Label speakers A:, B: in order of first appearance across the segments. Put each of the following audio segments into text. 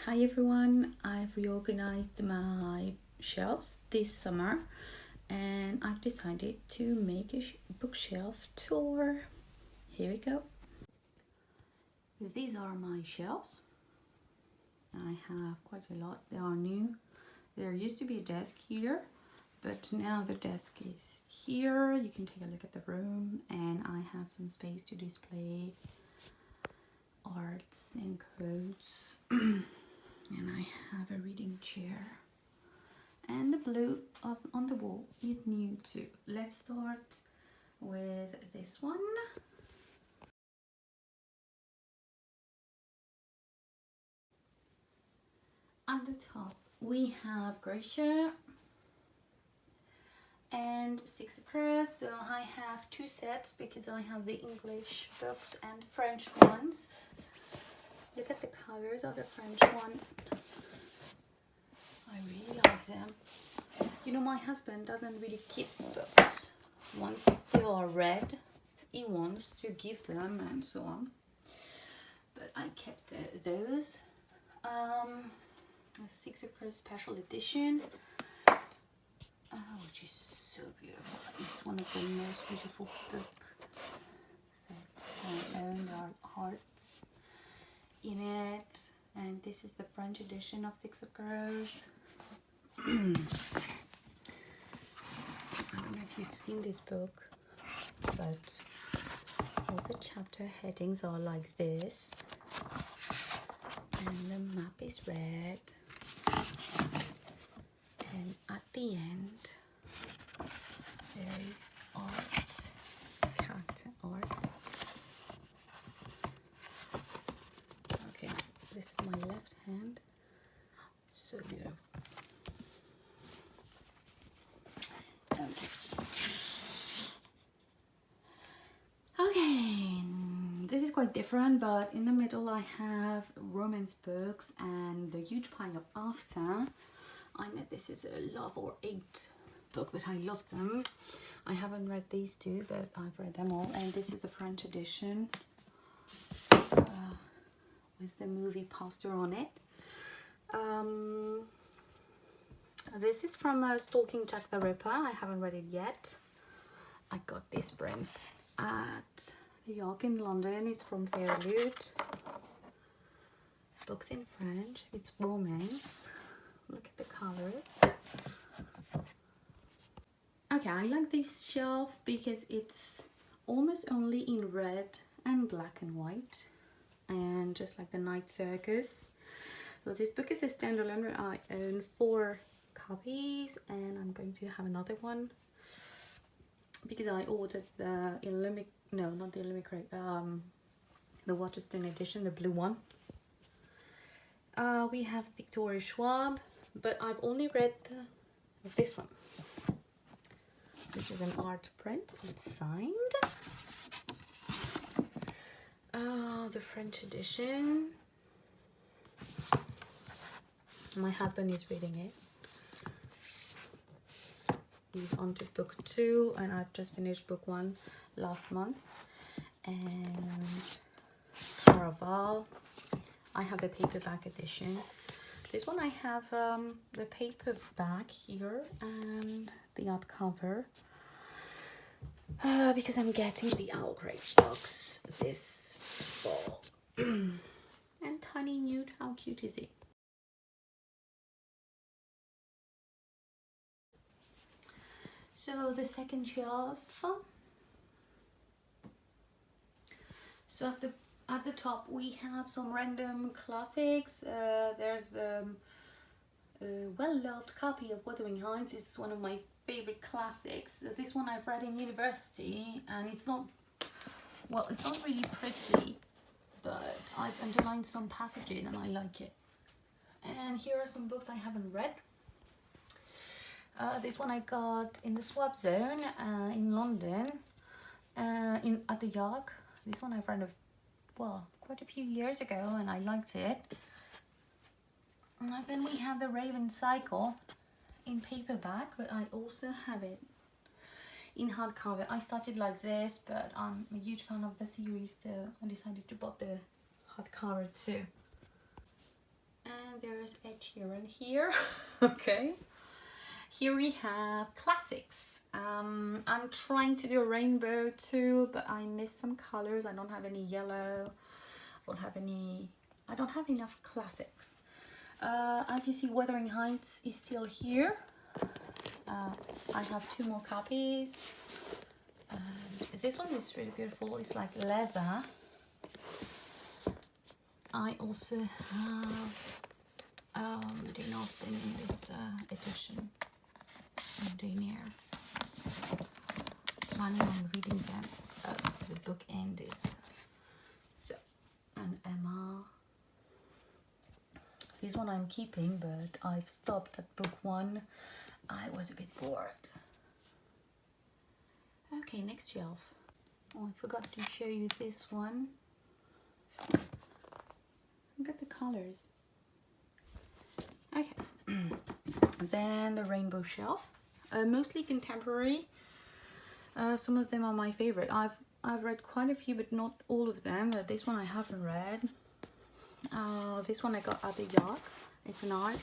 A: Hi everyone, I've reorganized my shelves this summer and I've decided to make a bookshelf tour. Here we go. These are my shelves. I have quite a lot. They are new. There used to be a desk here, but now the desk is here. You can take a look at the room and I have some space to display arts and quotes. And I have a reading chair, and the blue up on the wall is new too. Let's start with this one. At the top we have Gracia and Six Press. So I have two sets because I have the English books and French ones. Look at the colors of the French one. I really love them. You know, my husband doesn't really keep books. Once they are read, he wants to give them and so on. But I kept those. A Six special edition, which is so beautiful. It's one of the most beautiful books that I own. There are hearts in it, and this is the French edition of Six of Crows. I don't know if you've seen this book, but all the chapter headings are like this, and the map is red, and at the end there is art, character arts. Okay, this is my left hand. So beautiful. Okay, this is quite different, but in the middle I have romance books and a huge pile of After. I know this is a love or hate book, but I love them. I haven't read these two, but I've read them all, and this is the French edition with the movie poster on it. This is from Stalking Jack the Ripper. I haven't read it yet. I got this print at the York in London. It's from Fairloot. Books in French. It's romance. Look at the color. Okay, I like this shelf because it's almost only in red and black and white, and just like the Night Circus. So this book is a standalone. I own 4 copies, and I'm going to have another one because I ordered the the Waterston edition, the blue one. We have Victoria Schwab, but I've only read this one. This is an art print. It's signed. The French edition. My husband is reading it. He's on to book 2, and I've just finished book 1 last month. And Caraval. I have the paperback edition. This one I have the paperback here and the hardcover because I'm getting the Owl Crate box this fall. And Tiny Newt, how cute is he? So the second shelf. So at the top we have some random classics. There's a well-loved copy of Wuthering Heights. It's one of my favorite classics. This one I've read in university, and it's not really pretty, but I've underlined some passages and I like it. And here are some books I haven't read. This one I got in the swap zone in London, at the York. This one I've read quite a few years ago, and I liked it. And then we have The Raven Cycle in paperback, but I also have it in hardcover. I started like this, but I'm a huge fan of the series, so I decided to buy the hardcover too. And there's Ed Sheeran here. Okay. Here we have classics. I'm trying to do a rainbow too, but I missed some colors. I don't have any yellow. I don't have enough classics. As you see, Wuthering Heights is still here. I have 2 more copies. This one is really beautiful. It's like leather. I also have Jane Austen in this edition. Jane Eyre. Planning on reading them. The book end is so. And Emma. This one I'm keeping, but I've stopped at book 1. I was a bit bored. Okay, next shelf. Oh, I forgot to show you this one. Look at the colors. Okay. Then the rainbow shelf. Mostly contemporary. Some of them are my favorite. I've read quite a few, but not all of them. This one I haven't read. This one I got at the York. It's an ARC.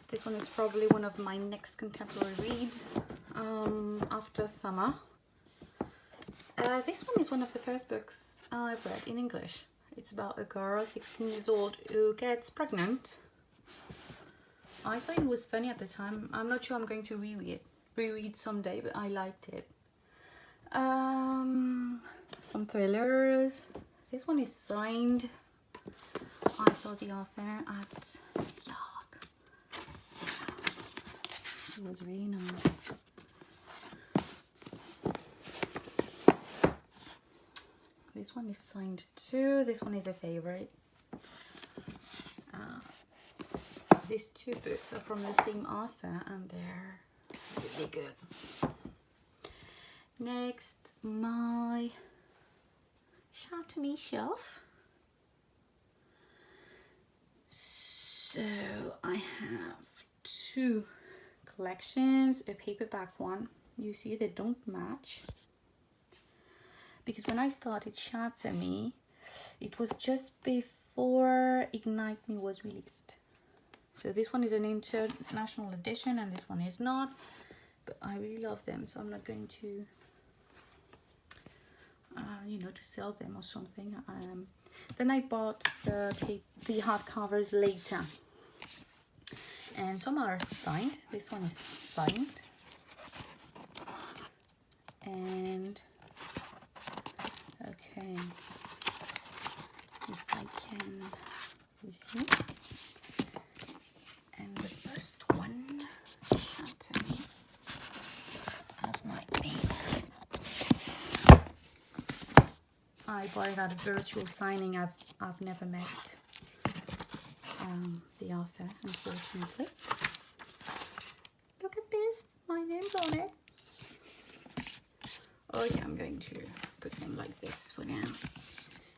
A: This one is probably one of my next contemporary read after summer. This one is one of the first books I've read in English. It's about a girl, 16 years old, who gets pregnant. I thought it was funny at the time. I'm not sure I'm going to reread someday, but I liked it. Some thrillers. This one is signed. I saw the author at York. It was really nice. This one is signed too. This one is a favorite. These 2 books are from the same author and they're really good. Next, my Chateau shelf. So I have 2 collections, a paperback one. You see they don't match. Because when I started Chateau Me, it was just before Ignite Me was released. So this one is an international edition and this one is not. But I really love them, so I'm not going to, to sell them or something. Then I bought the hardcovers later. And some are signed. This one is signed. And okay, if I can, you see. And the first one, Chateau as my name. I bought it at a virtual signing. I've never met the author, unfortunately. Look at this, my name's on it. Okay, I'm going to put them like this for now.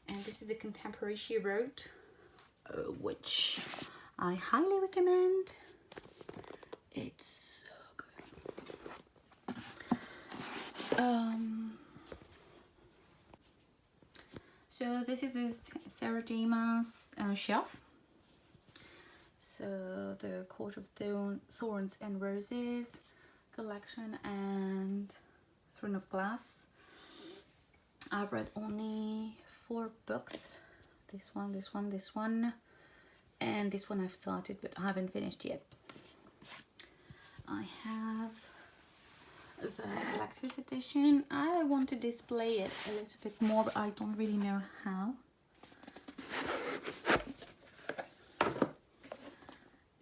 A: And this is the contemporary she wrote, which I highly recommend. It's so good. So this is a Sarah J. Maas shelf. So the Court of Thorns and Roses collection and Throne of Glass. I've read only 4 books. This one, this one, this one. And this one I've started but I haven't finished yet. I have the collector's edition. I want to display it a little bit more, but I don't really know how.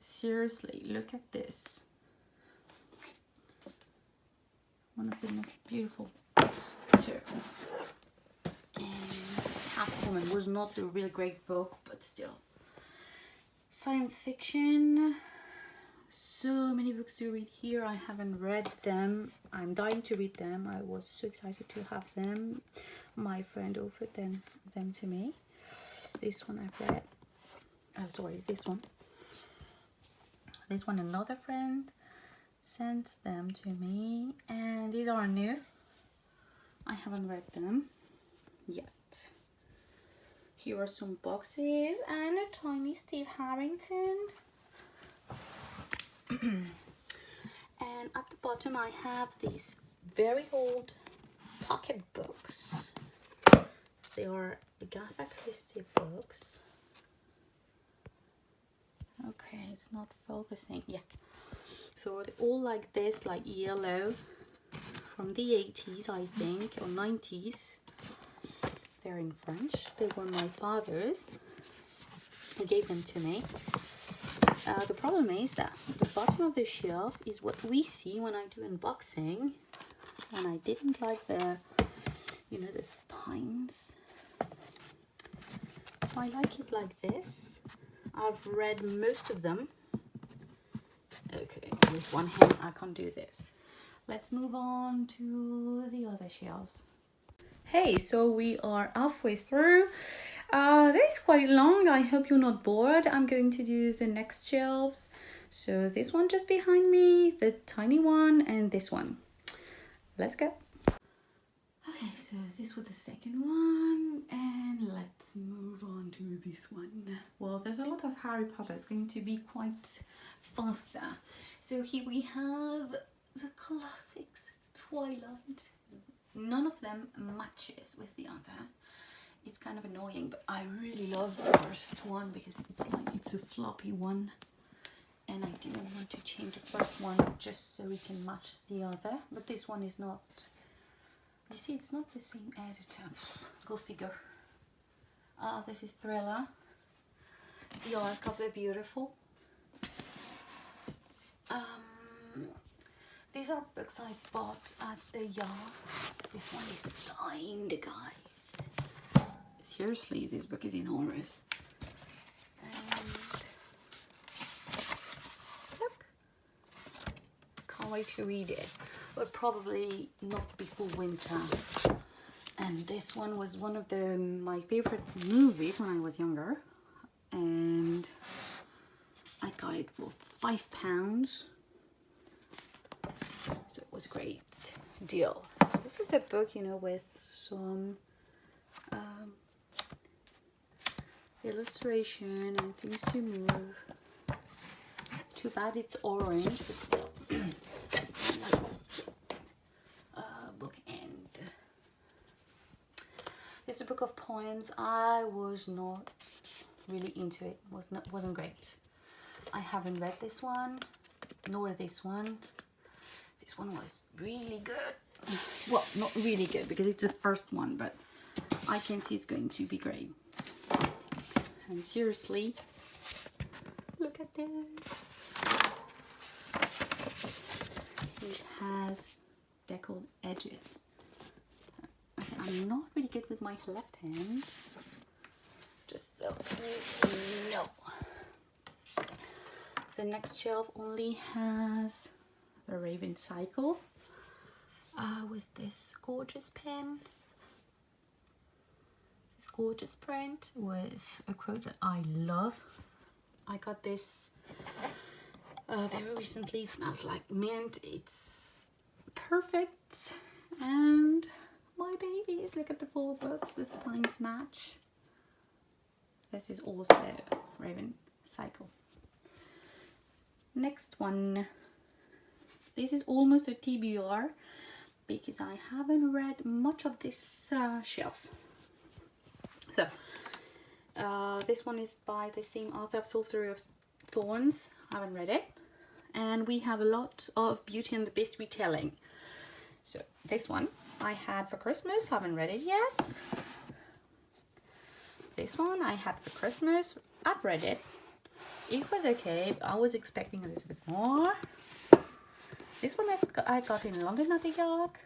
A: Seriously, look at this. One of the most beautiful books too. And Catwoman was not a really great book, but still. Science fiction. So many books to read here. I haven't read them. I'm dying to read them. I was so excited to have them. My friend offered them to me. This one I've read. Oh, sorry, this one. This one another friend sent them to me. And these are new. I haven't read them yet. Here are some boxes and a tiny Steve Harrington. And at the bottom I have these very old pocket books. They are Agatha Christie books. Okay, it's not focusing. Yeah. So they're all like this, like yellow, from the 80s, I think, or 90s. They're in French. They were my father's. He gave them to me. The problem is that the bottom of the shelf is what we see when I do unboxing. And I didn't like the, you know, the spines. So I like it like this. I've read most of them. Okay, with one hand I can't do this. Let's move on to the other shelves. Hey, so we are halfway through. This is quite long. I hope you're not bored. I'm going to do the next shelves. So this one just behind me, the tiny one, and this one. Let's go. Okay, so this was the second one, and let's move on to this one. Well, there's a lot of Harry Potter. It's going to be quite faster. So here we have the classics, Twilight. None of them matches with the other. It's kind of annoying, but I really love the first one because it's a floppy one, and I didn't want to change the first one just so we can match the other. But this one is not. You see, it's not the same editor. Go figure. This is Thriller. The Ark of the Beautiful. These are books I bought at the yard. This one is signed, guys. Seriously, this book is enormous. And look, can't wait to read it, but probably not before winter. And this one was one of my favorite movies when I was younger, and I got it for £5. So it was a great deal. This is a book, you know, with some illustration and things to move. Too bad it's orange, but still. Book end. This is a book of poems. I was not really into it. Wasn't great. I haven't read this one, nor this one. This one was really good. Well, not really good because it's the first one, but I can see it's going to be great. And seriously, look at this. It has deckled edges. Okay, I'm not really good with my left hand. Just so you know. The next shelf only has the Raven Cycle with this gorgeous pen, this gorgeous print with a quote that I love. I got this very recently. It smells like mint. It's perfect. And my babies, look at the 4 books. The spines match. This is also Raven Cycle. Next one. This is almost a TBR because I haven't read much of this shelf. So, this one is by the same author of Sorcery of Thorns. I haven't read it. And we have a lot of Beauty and the Beast retelling. So, this one I had for Christmas. Haven't read it yet. This one I had for Christmas. I've read it. It was okay. I was expecting a little bit more. This one I got in London at the Yard.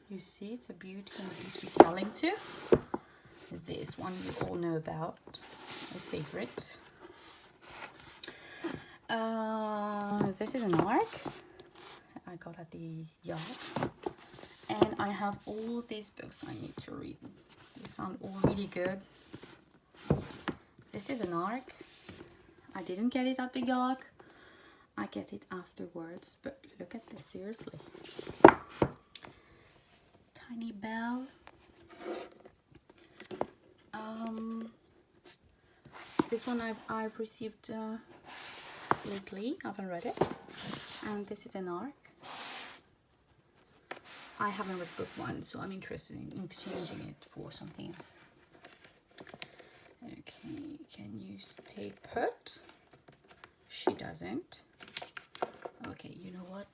A: You see, it's a Beauty and the Beast retelling too. This one you all know about, my favorite. This is an arc I got at the Yard. And I have all these books I need to read. They sound all really good. This is an arc. I didn't get it at the Yard. I get it afterwards, but look at this, seriously. Tiny Belle. This one I've received lately. I haven't read it. And this is an arc. I haven't read book one, so I'm interested in exchanging it for something else. Okay, can you stay put? She doesn't. Okay, you know what?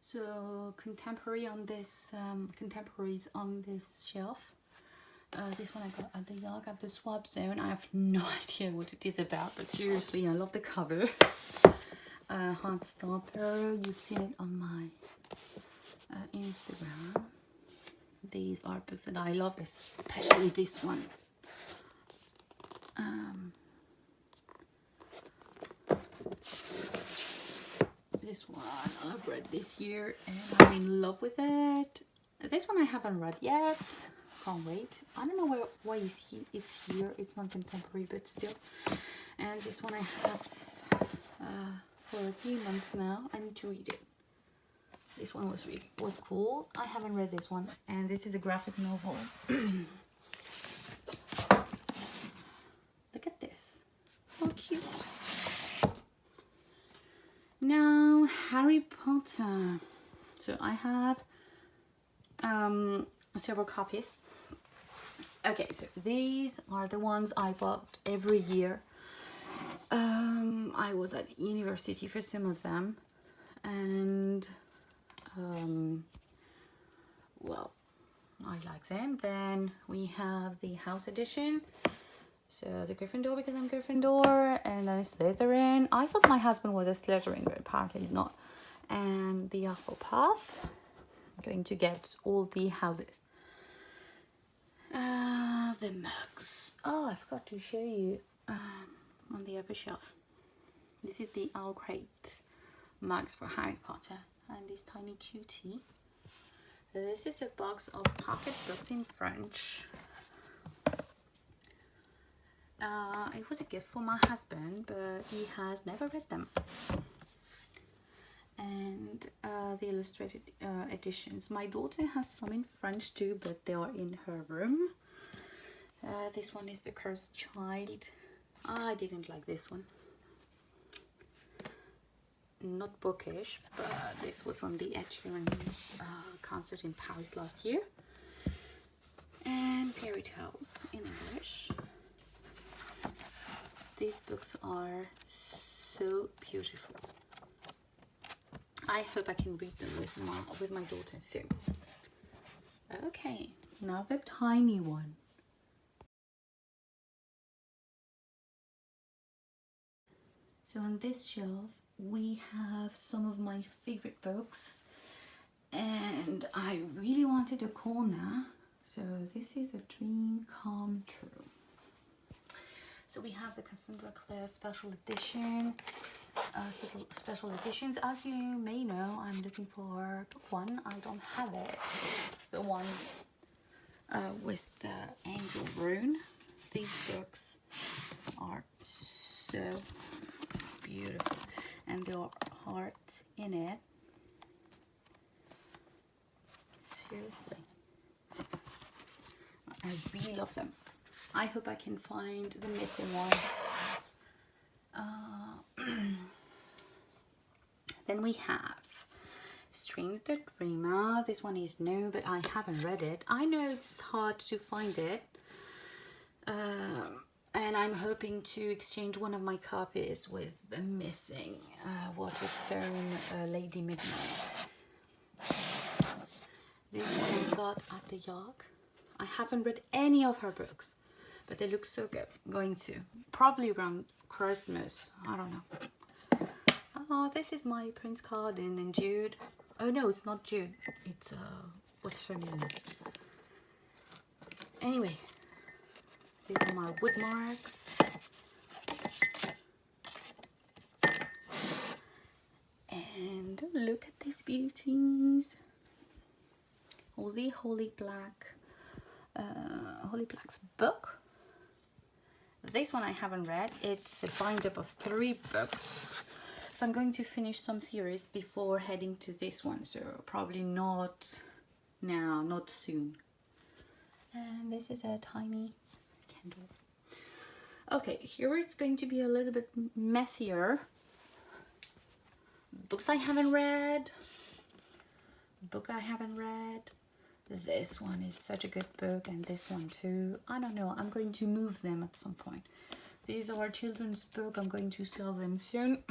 A: So contemporaries on this shelf. This one I got at the Yard at the swap zone. I have no idea what it is about, but seriously, I love the cover. Heartstopper. You've seen it on my Instagram. These are books that I love, especially this one. This one I've read this year and I'm in love with it. This one I haven't read yet. Can't wait. I don't know why it's here. It's not contemporary, but still. And this one I have for a few months now. I need to read it. This one was cool. I haven't read this one, and this is a graphic novel. Look at this. How cute. Now, Harry Potter. So I have several copies. Okay, so these are the ones I bought every year. I was at university for some of them, and well, I like them. Then we have the house edition. So the Gryffindor, because I'm Gryffindor, and then Slytherin. I thought my husband was a Slytherin, but apparently he's not. And the Hufflepuff. I'm going to get all the houses. The mugs. Oh, I forgot to show you on the upper shelf. This is the Owl Crate mugs for Harry Potter, and this tiny cutie. This is a box of pocket books in French. It was a gift for my husband, but he has never read them. And the illustrated editions. My daughter has some in French too, but they are in her room. This one is The Cursed Child. I didn't like this one. Not bookish, but this was from the Ed Sheeran's concert in Paris last year. And Fairy Tales in English. These books are so beautiful. I hope I can read them with my daughter soon. Okay, now the tiny one. So on this shelf we have some of my favorite books, and I really wanted a corner, so this is a dream come true. So we have the Cassandra Clare special edition, special editions. As you may know, I'm looking for book one. I don't have it. The one with the angel rune. These books are so beautiful, and there are hearts in it. Seriously, I really love them. I hope I can find the missing one. Then we have Strange the Dreamer. This one is new, but I haven't read it. I know it's hard to find it. And I'm hoping to exchange one of my copies with the missing Waterstone Lady Midnight. This one I got at the Yard. I haven't read any of her books, but they look so good. Going to probably around Christmas. I don't know. Oh, this is my Prince Cardin and Jude. Oh no, it's not Jude. It's what's her name? Anyway, these are my wood marks. And look at these beauties. All the Holy Black's book. This one I haven't read. It's a bind up of 3 books. So I'm going to finish some series before heading to this one. So probably not now, not soon. And this is a tiny candle. Okay, here it's going to be a little bit messier. Books I haven't read. Book I haven't read. This one is such a good book, and this one too. I don't know, I'm going to move them at some point. These are children's books. I'm going to sell them soon.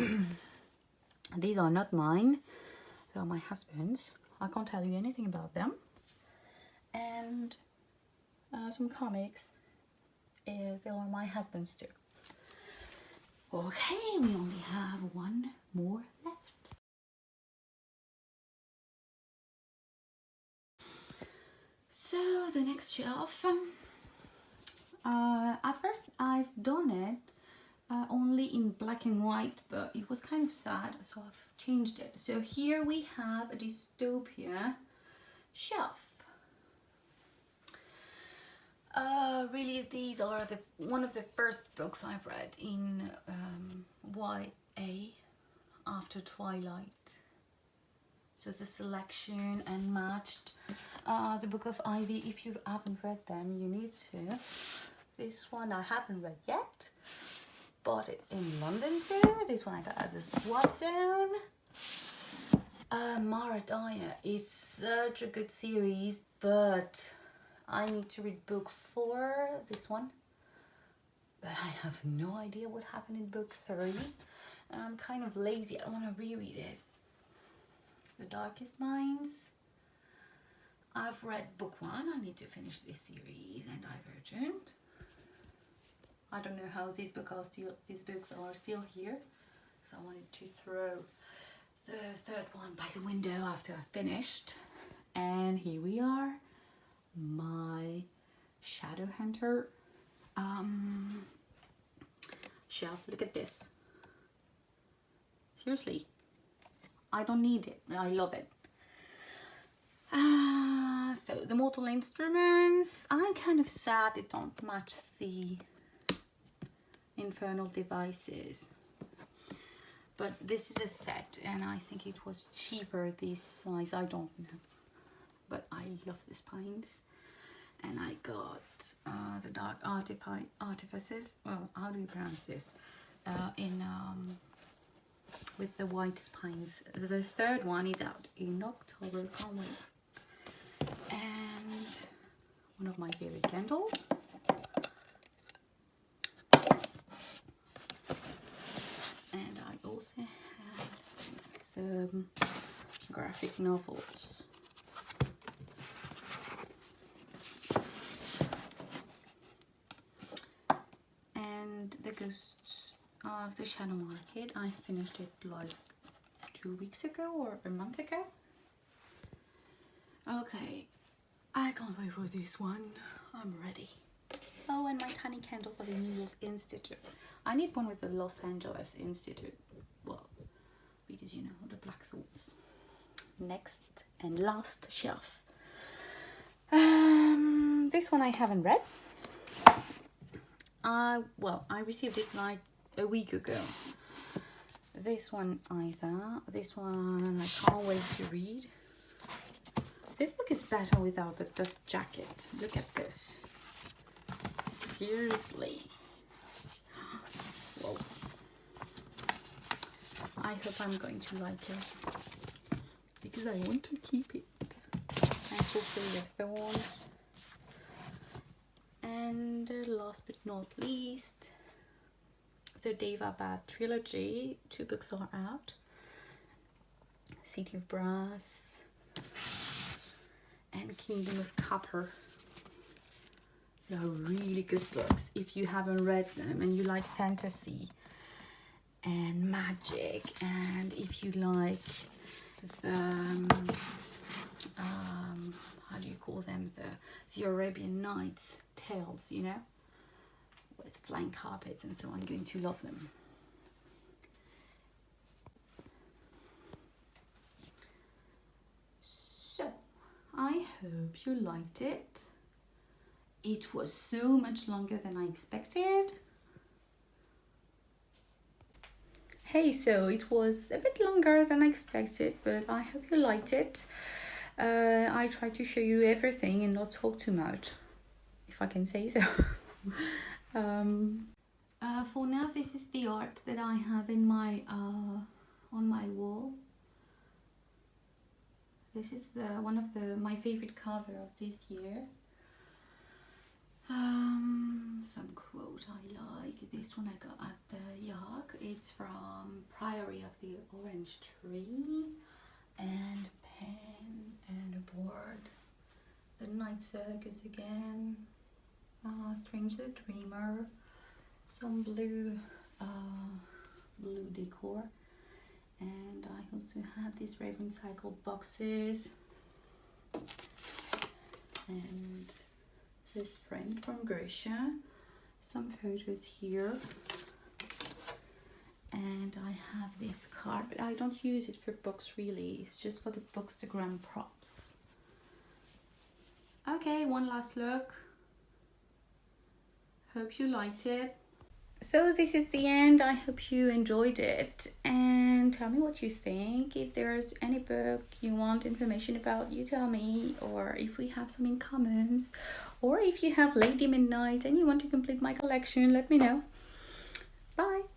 A: These are not mine. They are my husband's. I can't tell you anything about them. And some comics. They are my husband's too. Okay, we only have one more left. So the next shelf. At first I've done it only in black and white, but it was kind of sad, so I've changed it. So here we have a dystopia shelf. Really, these are one of the first books I've read in YA after Twilight. So the selection and matched the Book of Ivy. If you haven't read them, you need to. This one I haven't read yet. Bought it in London too. This one I got as a swap zone. Mara Dyer is such a good series, but I need to read book 4, this one. But I have no idea what happened in book 3. And I'm kind of lazy. I don't want to reread it. The Darkest Minds. I've read book 1. I need to finish this series, and Divergent. I don't know how these books are still here, because I wanted to throw the third one by the window after I finished. And here we are, my Shadowhunter shelf. Look at this. Seriously, I don't need it. I love it. So the Mortal Instruments. I'm kind of sad they don't match the Infernal Devices. But this is a set, and I think it was cheaper this size. I don't know. But I love the spines. And I got the Dark Artifices. Well, how do you pronounce this? With the white spines. The third one is out in October. Can't wait. And one of my favorite candles. And I also have the graphic novels. And the Ghosts of the Shadow Market. I finished it like 2 weeks ago or a month ago. Okay, I can't wait for this one. I'm ready. Oh, and my tiny candle for the New York Institute. I need one with the Los Angeles Institute. Well, because you know, the Black Thoughts. Next and last shelf. This one I haven't read. Well, I received it like a week ago. This one either. This one I can't wait to read. This book is better without the dust jacket. Look at this. Seriously. Whoa. I hope I'm going to like it, because I want to keep it. And Sorcery of Thorns. And last but not least, the Deva Bad trilogy. 2 books are out. City of Brass and Kingdom of Copper. They are really good books. If you haven't read them and you like fantasy and magic, and if you like the how do you call them, the Arabian Nights tales, you know, with flying carpets and so on, you're going to love them. So I hope you liked it. It was so much longer than I expected. Hey, so it was a bit longer than I expected, but I hope you liked it. I tried to show you everything and not talk too much, if I can say so. For now, this is the art that I have in my on my wall. This is one of my favorite cover of this year. Some quote I like. This one I got at the Yog. It's from Priory of the Orange Tree. And a pen and a board. The Night Circus again. Strange the Dreamer. Some blue decor. And I also have these Raven Cycle boxes. And this print from Grisha. Some photos here. And I have this card, but I don't use it for books really. It's just for the Bookstagram props. Okay, one last look. Hope you liked it. So this is the end. I hope you enjoyed it, and tell me what you think. If there's any book you want information about, you tell me, or if we have some in commons, or if you have Lady Midnight and you want to complete my collection, let me know. Bye.